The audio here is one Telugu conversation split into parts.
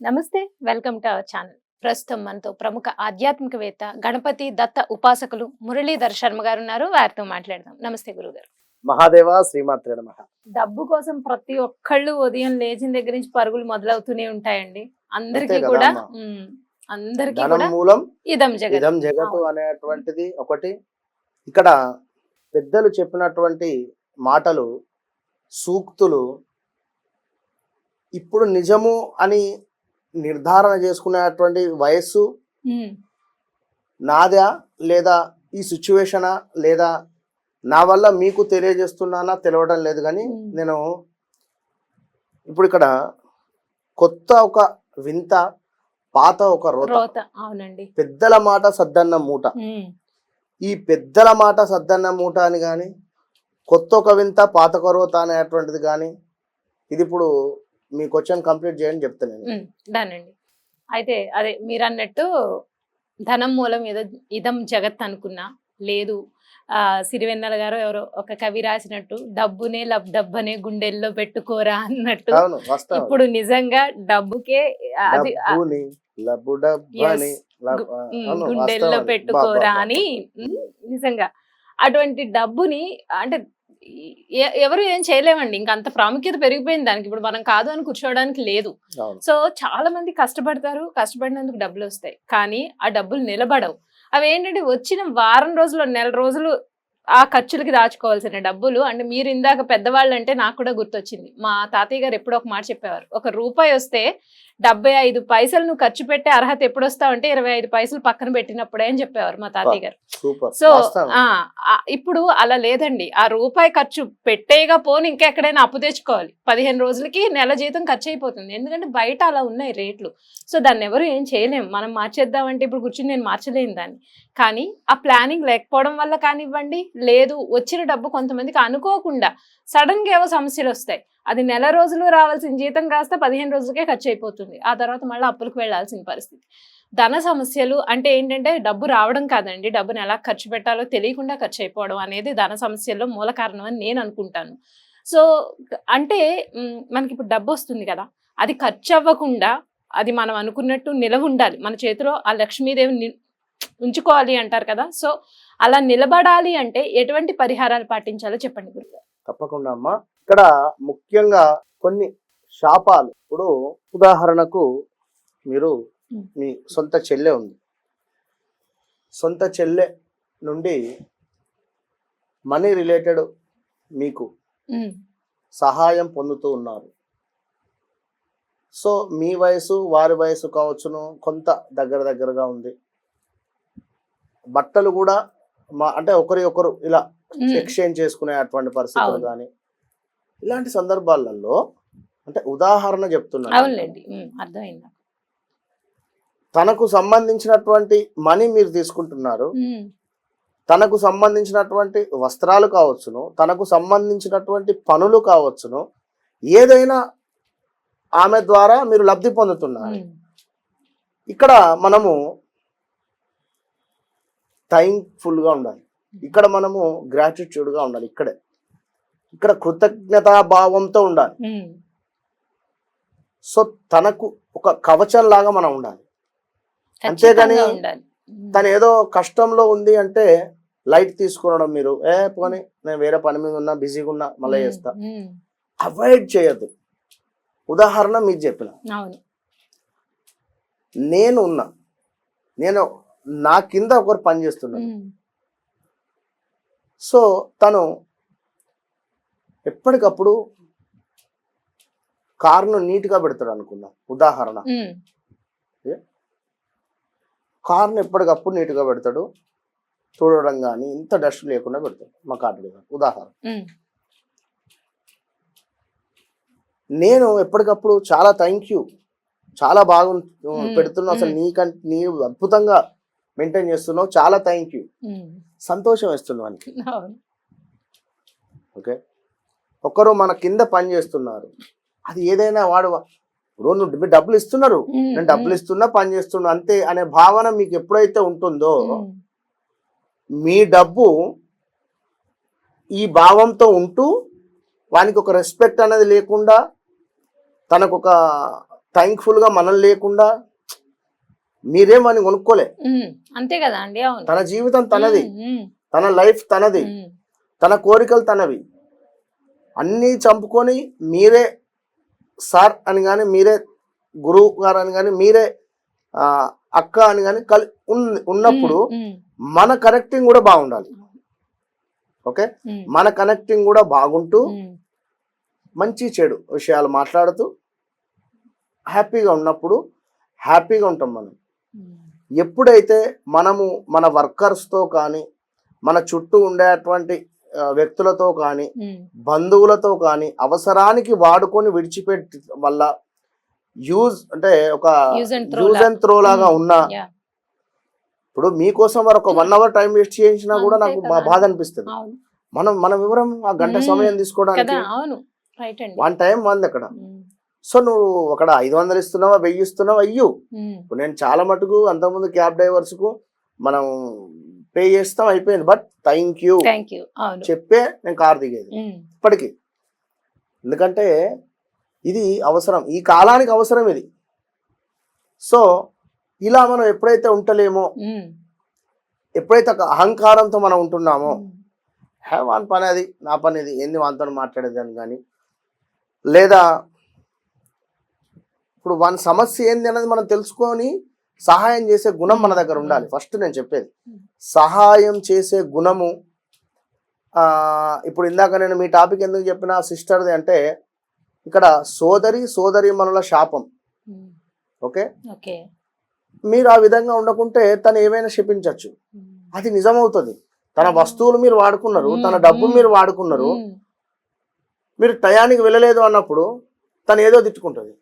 నమస్తే. Welcome to our channel. ప్రస్తుతం మనతో ప్రముఖ ఆధ్యాత్మికవేత్త, గణపతి దత్త ఉపాసకులు మురళీధర్ శర్మ గారు ఉన్నారు. వారితో మాట్లాడదాం. నమస్తే గురుగారు. మహాదేవ శ్రీమాత్రే నమః. డబ్బు కోసం ప్రతి ఒక్కళ్ళు ఉదయం లేచిన దగ్గర నుంచి పరుగులు మొదలవుతూనే ఉంటాయండి. అందరికీ అంతే కూడా కదమ్మా. అందరికీ ధనం కూడా మూలం ఇదం జగత్. ఇదం జగత్తు అవును. అనేటువంటిది ఒకటి. ఇక్కడ పెద్దలు చెప్పినటువంటి మాటలు, సూక్తులు ఇప్పుడు నిజము అని నిర్ధారణ చేసుకునేటువంటి వయస్సు ఉమ్, నాదా, లేదా ఈ సిచ్యువేషనా, లేదా నా వల్ల మీకు తెలియజేస్తున్నానా తెలియడం లేదు. కానీ నేను ఇప్పుడు ఇక్కడ కొత్త ఒక వింత, పాత ఒక రోత. రోత. అవునండి. పెద్దల మాట సద్దన్న మూట. ఉమ్, ఈ పెద్దల మాట సద్దన్న మూట అని కానీ, కొత్త ఒక వింత పాత ఒక రోత అనేటువంటిది కానీ, ఇది ఇప్పుడు మీ క్వశ్చన్ కంప్లీట్ చేయని చెప్తాను నేను. డన్ అండి. అయితే అదే మీరు అన్నట్టు ధనం మూలం ఏదో ఇదం జగత్ అనుకున్నా లేదు. సిరివెన్నెల గారు ఎవరో ఒక కవి రాసినట్టు డబ్బునే డబ్బనే గుండెల్లో పెట్టుకోరా అన్నట్టు అవును, వాస్తవం. ఇప్పుడు నిజంగా డబ్బుకే అది డబ్బుని, లబ్బు డబ్బని, Yes. అవును, గుండెల్లో వాస్తవం. పెట్టుకోరా బా. అని నిజంగా అటువంటి డబ్బుని అంటే ఎవరు ఏం చేయలేమండి. ఇంకా అంత ప్రాముఖ్యత పెరిగిపోయింది దానికి. ఇప్పుడు మనం కాదు అని కూర్చోవడానికి లేదు. అవును. సో చాలా మంది కష్టపడతారు, కష్టపడినందుకు డబ్బులు వస్తాయి, కానీ ఆ డబ్బులు నిలబడవు. అవి ఏంటంటే వచ్చిన వారం రోజులు, నెల రోజులు ఆ ఖర్చులకి దాచుకోవాల్సిన డబ్బులు. అంటే మీరు ఇందాక పెద్దవాళ్ళు అంటే నాకు కూడా గుర్తొచ్చింది. మా తాతయ్య గారు ఎప్పుడో ఒక మాట చెప్పేవారు, ఒక రూపాయి వస్తే 75 పైసలు నువ్వు ఖర్చు పెట్టే అర్హత ఎప్పుడు వస్తావంటే 25 పైసలు పక్కన పెట్టినప్పుడే అని చెప్పేవారు మా తాతయ్య గారు. సూపర్. సో వాస్తవం. ఇప్పుడు అలా లేదండి. ఆ రూపాయి ఖర్చు పెట్టేగా పోని ఇంకా ఎక్కడైనా అప్పు తెచ్చుకోవాలి. 15 రోజులకి నెల జీతం ఖర్చు అయిపోతుంది. ఎందుకంటే బయట అలా ఉన్నాయి రేట్లు. సో దాన్ని ఎవరు ఏం చేయలేము. మనం మార్చేద్దామంటే ఇప్పుడు కూర్చుని నేను మార్చలేను దాన్ని. కానీ ఆ ప్లానింగ్ లేకపోవడం వల్ల కానివ్వండి, లేదు వచ్చిన డబ్బు కొంతమందికి అనుకోకుండా సడన్ గా ఏవో సమస్యలు వస్తాయి. అది నెల రోజులు రావాల్సిన జీతం కాస్త 15 రోజులకే ఖర్చు అయిపోతుంది. ఆ తర్వాత మళ్ళీ అప్పులకు వెళ్లాల్సిన పరిస్థితి. ధన సమస్యలు అంటే ఏంటంటే డబ్బు రావడం కాదండి, డబ్బుని ఎలా ఖర్చు పెట్టాలో తెలియకుండా ఖర్చు అయిపోవడం అనేది ధన సమస్యల్లో మూల కారణం అని నేను అనుకుంటాను. సో అంటే మనకి ఇప్పుడు డబ్బు వస్తుంది కదా, అది ఖర్చు అవ్వకుండా అది మనం అనుకున్నట్టు నిలవ ఉండాలి. మన చేతిలో ఆ లక్ష్మీదేవి ఉంచుకోవాలి అంటారు కదా. సో అలా నిలబడాలి అంటే ఎటువంటి పరిహారాలు పాటించాలో చెప్పండి గురుగారు. తప్పకుండా అమ్మా. ఇక్కడ ముఖ్యంగా కొన్ని శాపాలు. ఇప్పుడు ఉదాహరణకు మీరు మీ సొంత చెల్లె ఉంది. సొంత చెల్లె నుండి మనీ రిలేటెడ్ మీకు సహాయం పొందుతూ ఉన్నారు. సో మీ వయసు వారి వయసు కావచ్చును, కొంత దగ్గరగా ఉంది. బట్టలు కూడా అంటే ఒకరి ఒకరు ఇలా ఎక్స్చేంజ్ చేసుకునే అటువంటి పరిస్థితులు కానీ, ఇలాంటి సందర్భాలలో అంటే ఉదాహరణ చెప్తున్నాను. అవునులేండి, అర్థమైంది. తనకు సంబంధించినటువంటి మనీ మీరు తీసుకుంటున్నారు. తనకు సంబంధించినటువంటి వస్త్రాలు కావచ్చును, తనకు సంబంధించినటువంటి పనులు కావచ్చును, ఏదైనా ఆమె ద్వారా మీరు లబ్ధి పొందుతున్నారు. ఇక్కడ మనము థ్యాంక్ఫుల్గా ఉండాలి. ఇక్కడ మనము గ్రాటిట్యూడ్గా ఉండాలి. ఇక్కడ కృతజ్ఞతా భావంతో ఉండాలి. సో తనకు ఒక కవచం లాగా మనం ఉండాలి. అంతేగాని తను ఏదో కష్టంలో ఉంది అంటే లైట్ తీసుకునడం, మీరు పోనీ నేను వేరే పని మీద ఉన్నా, బిజీగా ఉన్నా, మళ్ళీ చేస్తా, అవాయిడ్ చేయద్దు. ఉదాహరణ మీకు చెప్పిన, నేను నా కింద ఒకరు పని చేస్తున్నాను. సో తను ఎప్పటికప్పుడు కారును నీట్గా పెడతాడు అనుకుందాం. ఉదాహరణ, కారును ఎప్పటికప్పుడు నీట్గా పెడతాడు, చూడడం కానీ ఇంత డస్ట్ లేకుండా పెడతాడు మా కారు. ఉదాహరణ, నేను ఎప్పటికప్పుడు చాలా థ్యాంక్ యూ, చాలా బాగా పెడుతున్నావు, అసలు నీ అద్భుతంగా మెయింటైన్ చేస్తున్నావు, చాలా థ్యాంక్ యూ, సంతోషం వేస్తున్నావు అని. ఓకే, ఒకరు మన కింద పని చేస్తున్నారు, అది ఏదైనా వాడు నువ్వు డబ్బులు ఇస్తున్నారు, నేను డబ్బులు ఇస్తున్నా, పని చేస్తున్నా అంతే అనే భావన మీకు ఎప్పుడైతే ఉంటుందో, మీ డబ్బు ఈ భావంతో ఉంటూ వానికి ఒక రెస్పెక్ట్ అనేది లేకుండా, తనకు ఒక థ్యాంక్ఫుల్ గా మనం లేకుండా మీరేమని కొనుక్కోలే. అంతే కదా అండి. అవును. తన జీవితం తనది, ఉమ్, తన లైఫ్ తనది, ఉమ్, తన కోరికలు తనవి. అన్నీ చంపుకొని మీరే సార్ అని కానీ, మీరే గురువు గారు అని కానీ, మీరే అక్క అని కానీ ఉన్నప్పుడు మన కనెక్టింగ్ కూడా బాగుండాలి. ఓకే, మన కనెక్టింగ్ కూడా బాగుంటూ మంచి చెడు విషయాలు మాట్లాడుతూ హ్యాపీగా ఉన్నప్పుడు హ్యాపీగా ఉంటాం మనం. ఎప్పుడైతే మనము మన వర్కర్స్తో కానీ, మన చుట్టూ ఉండేటువంటి వ్యక్తులతో కానీ, బంధువులతో కానీ అవసరానికి వాడుకొని విడిచిపెట్టి వల్ల అంటే ఒక యూజ్ అండ్ త్రో లాగా ఉన్నా, ఇప్పుడు మీకోసం వారు ఒక 1 hour టైం వేస్ట్ చేయించినా కూడా నాకు బాధ అనిపిస్తుంది. మనం వివరం ఆ గంట సమయం తీసుకోవడానికి వన్ టైం వంది అక్కడ. సో నువ్వు అక్కడ 500 ఇస్తున్నావా 1000 ఇస్తున్నావా అయ్యో. నేను చాలా మటుకు అంతకుముందు క్యాబ్ డ్రైవర్స్ కు మనం పే చేస్తాం అయిపోయింది, బట్ థ్యాంక్ యూ చెప్పే నేను కార్ దిగేది ఇప్పటికీ. ఎందుకంటే ఇది అవసరం, ఈ కాలానికి అవసరం ఇది. సో ఇలా మనం ఎప్పుడైతే ఉంటలేమో, ఎప్పుడైతే అహంకారంతో మనం ఉంటున్నామో, వాని పని అది నా పని ఇది ఏంది వానితో మాట్లాడేదాన్ని కానీ, లేదా ఇప్పుడు వాని సమస్య ఏంది అనేది మనం తెలుసుకొని సహాయం చేసే గుణం మన దగ్గర ఉండాలి. ఫస్ట్ నేను చెప్పేది సహాయం చేసే గుణము. ఇప్పుడు ఇందాక నేను మీ టాపిక్ ఎందుకు చెప్పిన సిస్టర్ది అంటే, ఇక్కడ సోదరి మనుల శాపం. ఓకే, మీరు ఆ విధంగా ఉండకుంటే తను ఏమైనా శపించవచ్చు, అది నిజమవుతుంది. తన వస్తువులు మీరు వాడుకున్నారు, తన డబ్బు మీరు వాడుకున్నారు, మీరు టయానికి వెళ్ళలేదు అన్నప్పుడు తను ఏదో తిట్టుకుంటుంది.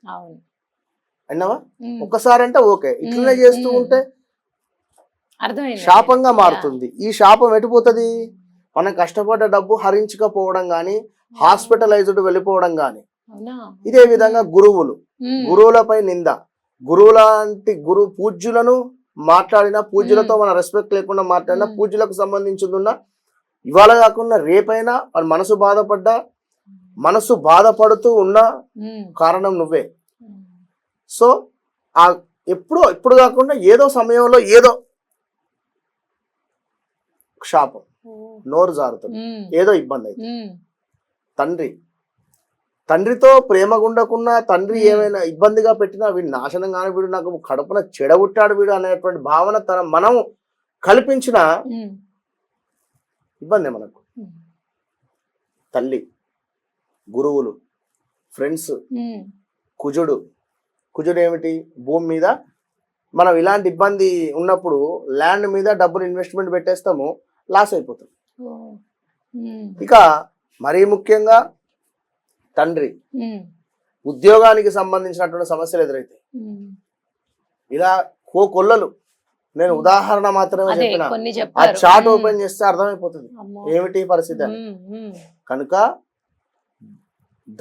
అన్నావా ఒక్కసారి అంటే ఓకే, ఇట్లనే చేస్తూ ఉంటే శాపంగా మారుతుంది. ఈ శాపం ఎటుపోతుంది? మనం కష్టపడ్డ డబ్బు హరించకపోవడం కానీ, హాస్పిటలైజ్డ్ వెళ్ళిపోవడం కానీ. ఇదే విధంగా గురువులపై నింద, గురువులాంటి పూజ్యులను మాట్లాడినా, పూజ్యులతో మన రెస్పెక్ట్ లేకుండా మాట్లాడినా, పూజ్యులకు సంబంధించింది ఇవాళ కాకుండా రేపైనా వాళ్ళ మనసు బాధపడుతూ ఉన్న కారణం నువ్వే. సో ఇప్పుడు కాకుండా ఏదో సమయంలో ఏదో శాపం, నోరు జారుతుంది, ఏదో ఇబ్బంది అవుతుంది. తండ్రితో ప్రేమగా ఉండకున్నా, తండ్రి ఏమైనా ఇబ్బందిగా పెట్టినా, వీడు నాశనం కానీ, వీడు నాకు కడుపున చెడగొట్టాడు వీడు అనేటువంటి భావన మనం కల్పించిన ఇబ్బంది మనకు. తల్లి, గురువులు, ఫ్రెండ్స్, కుజుడు ఏమిటి? భూమి మీద మనం ఇలాంటి ఇబ్బంది ఉన్నప్పుడు ల్యాండ్ మీద డబ్బులు ఇన్వెస్ట్మెంట్ పెట్టేస్తాము, లాస్ అయిపోతాం. ఇక మరీ ముఖ్యంగా తండ్రి, ఉద్యోగానికి సంబంధించినటువంటి సమస్యలు ఎదురైతాయి. ఇలా కొల్లలు. నేను ఉదాహరణ మాత్రమే చెప్పిన, ఆ చాట్ ఓపెన్ చేస్తే అర్థమైపోతుంది ఏమిటి పరిస్థితి అని. కనుక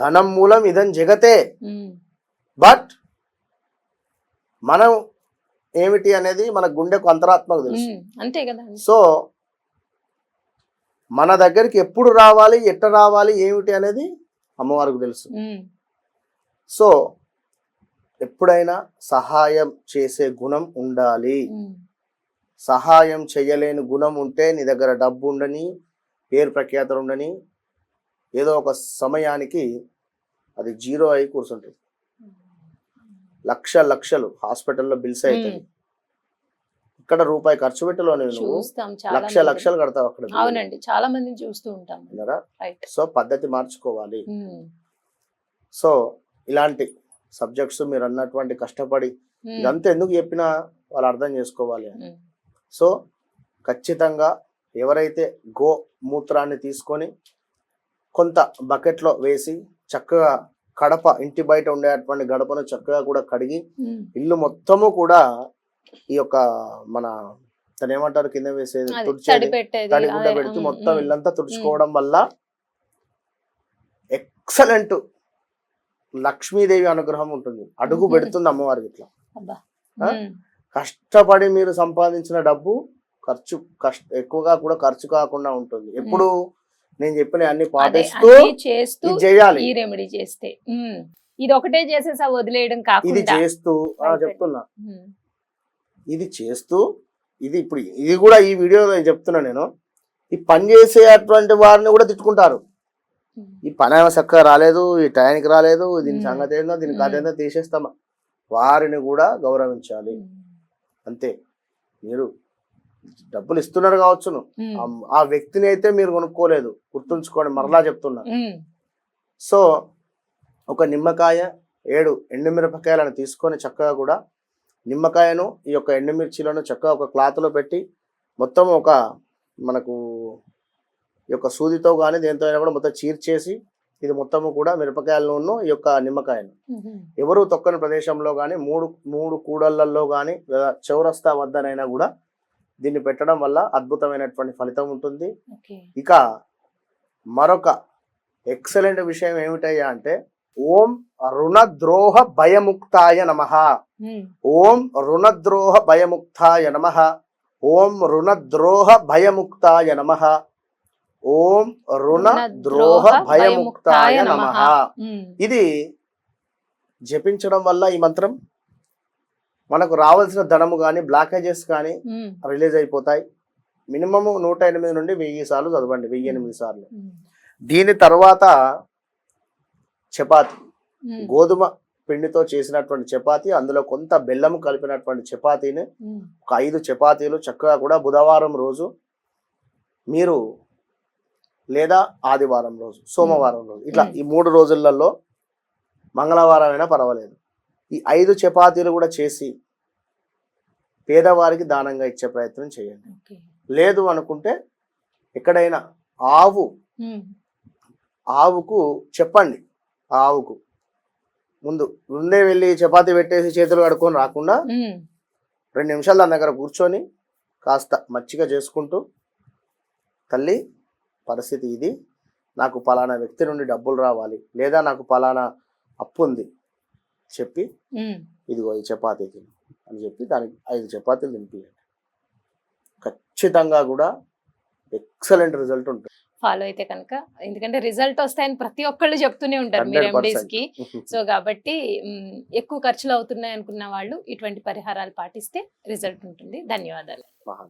ధనం మూలం ఇదం జగతే, బట్ మనం ఏమిటి అనేది మన గుండెకు అంతరాత్మకు తెలుసు. అంతే కదా. సో మన దగ్గరికి ఎప్పుడు రావాలి, ఎట్ట రావాలి, ఏమిటి అనేది అమ్మవారికి తెలుసు. సో ఎప్పుడైనా సహాయం చేసే గుణం ఉండాలి. సహాయం చేయలేని గుణం ఉంటే నీ దగ్గర డబ్బు ఉండని, పేరు ప్రఖ్యాతలు ఉండని, ఏదో ఒక సమయానికి అది జీరో అయి కూర్చుంటుంది. లక్షలు హాస్పిటల్లో బిల్స్ అవుతాయి. ఇక్కడ రూపాయి ఖర్చు పెట్టలోనే నువ్వు లక్షలు కడతావు అక్కడ. అవునండి, చాలా మంది చూస్తూ ఉంటాం. సో పద్ధతి మార్చుకోవాలి. సో ఇలాంటి సబ్జెక్ట్స్ మీరు అన్నటువంటి కష్టపడి ఇదంతా ఎందుకు చెప్పినా వాళ్ళు అర్థం చేసుకోవాలి. సో ఖచ్చితంగా ఎవరైతే గోమూత్రాన్ని తీసుకొని కొంత బకెట్లో వేసి చక్కగా కడప, ఇంటి బయట ఉండేటువంటి గడపను చక్కగా కూడా కడిగి, ఇల్లు మొత్తము కూడా ఈ యొక్క మన తను ఏమంటారు కింద వేసేది తడిగుడ్డ పెడుతూ మొత్తం ఇల్లంతా తుడుచుకోవడం వల్ల ఎక్సలెంట్ లక్ష్మీదేవి అనుగ్రహం ఉంటుంది. అడుగు పెడుతుంది అమ్మవారికి. ఇట్లా కష్టపడి మీరు సంపాదించిన డబ్బు ఎక్కువగా కూడా ఖర్చు కాకుండా ఉంటుంది. ఎప్పుడు నేను చెప్పిన అన్ని పాటిస్తూ చేయాలి. ఇది ఒకటే చేసేసా వదిలేయడం ఇది కాకుండా చేస్తూ Right. చెప్తున్నా, ఉమ్, ఇది చేస్తూ ఇది ఇప్పుడు ఇది కూడా ఈ వీడియోలో చెప్తున్నా నేను, ఈ పని చేసేటువంటి వారిని కూడా తిట్టుకుంటారు. ఉమ్, ఈ పని ఏమో చక్కగా రాలేదు, ఈ టైంకి రాలేదు, దీని మ్మ్. సంగతి ఏందో, దీని మ్మ్. కథ ఏందో తీసేస్తామా. వారిని కూడా గౌరవించాలి ఉమ్, అంతే. మీరు డబ్బులు ఇస్తున్నారు కావచ్చును, ఉమ్, ఆ వ్యక్తిని అయితే మీరు కొనుక్కోలేదు, గుర్తుంచుకోండి, మరలా చెప్తున్నా. ఉమ్, సో ఒక నిమ్మకాయ 7 ఎండుమిరపకాయలను తీసుకొని చక్కగా కూడా నిమ్మకాయను ఈ యొక్క ఎండుమిర్చిలను చక్కగా ఒక క్లాత్లో పెట్టి మొత్తం ఒక మనకు ఈ యొక్క సూదితో కానీ దేంతో అయినా కూడా మొత్తం చీర్చేసి ఇది మొత్తము కూడా మిరపకాయలను ఈ యొక్క నిమ్మకాయను ఉమ్, ఎవరు తొక్కని ప్రదేశంలో కానీ మూడు కూడళ్లలో కానీ లేదా చౌరస్తా వద్దనైనా కూడా దీన్ని పెట్టడం వల్ల అద్భుతమైనటువంటి ఫలితం ఉంటుంది. ఓకే. ఇక మరొక ఎక్సలెంట్ విషయం ఏమిటయ్యా అంటే ఓం రుణద్రోహ భయముక్తాయ నమః, ఉమ్, ఓం రుణద్రోహ భయముక్తాయ నమః, ఓం రుణద్రోహ భయముక్తాయ నమః, ఓం రుణద్రోహ భయముక్తాయ నమః. ఉమ్, ఇది జపించడం వల్ల ఈ మంత్రం మనకు రావాల్సిన ధనము కానీ బ్లాకేజెస్ కానీ ఉమ్, రిలీజ్ అయిపోతాయి. మినిమం 108 నుండి 1000 సార్లు చదవండి, 1008 సార్లు. ఉమ్, దీని తర్వాత చపాతి, ఉమ్, గోధుమ పిండితో చేసినటువంటి చపాతి, అందులో కొంత బెల్లం కలిపినటువంటి చపాతీని ఉమ్, ఒక 5 చపాతీలు చక్కగా కూడా బుధవారం రోజు మీరు లేదా ఆదివారం రోజు, సోమవారం రోజు, ఇట్లా ఈ 3 రోజులలో మంగళవారం అయినా పర్వాలేదు, ఈ 5 చపాతీలు కూడా చేసి పేదవారికి దానంగా ఇచ్చే ప్రయత్నం చేయండి. ఓకే. లేదు అనుకుంటే ఎక్కడైనా ఉమ్, ఆవుకు చెప్పండి, ఆవుకు ముందే వెళ్ళి చపాతీ పెట్టేసి చేతులు కడుక్కొని రాకుండా ఉమ్, 2 నిమిషాలు దాని దగ్గర కూర్చొని కాస్త మచ్చిక చేసుకుంటూ, తల్లి పరిస్థితి ఇది, నాకు పలానా వ్యక్తి నుండి డబ్బులు రావాలి, లేదా నాకు పలానా అప్పు ఉంది చెప్పి ఉమ్. ఇదిగో ఈ చపాతీ తిను అని చెప్పి దానికి 5 చపాతీలు తినిపించండి. ఖచ్చితంగా కూడా ఎక్సలెంట్ రిజల్ట్ ఉంటుంది. ఫాలో అయితే కనుక, ఎందుకంటే రిజల్ట్ వస్తాయని ప్రతి ఒక్కళ్ళు చెప్తూనే ఉంటారు మీరు 100%. ఎండీస్ కి. సో కాబట్టి ఎక్కువ ఖర్చులు అవుతున్నాయి అనుకున్న వాళ్ళు ఇటువంటి పరిహారాలు పాటిస్తే రిజల్ట్ ఉంటుంది. ధన్యవాదాలు. మహాదేవ్.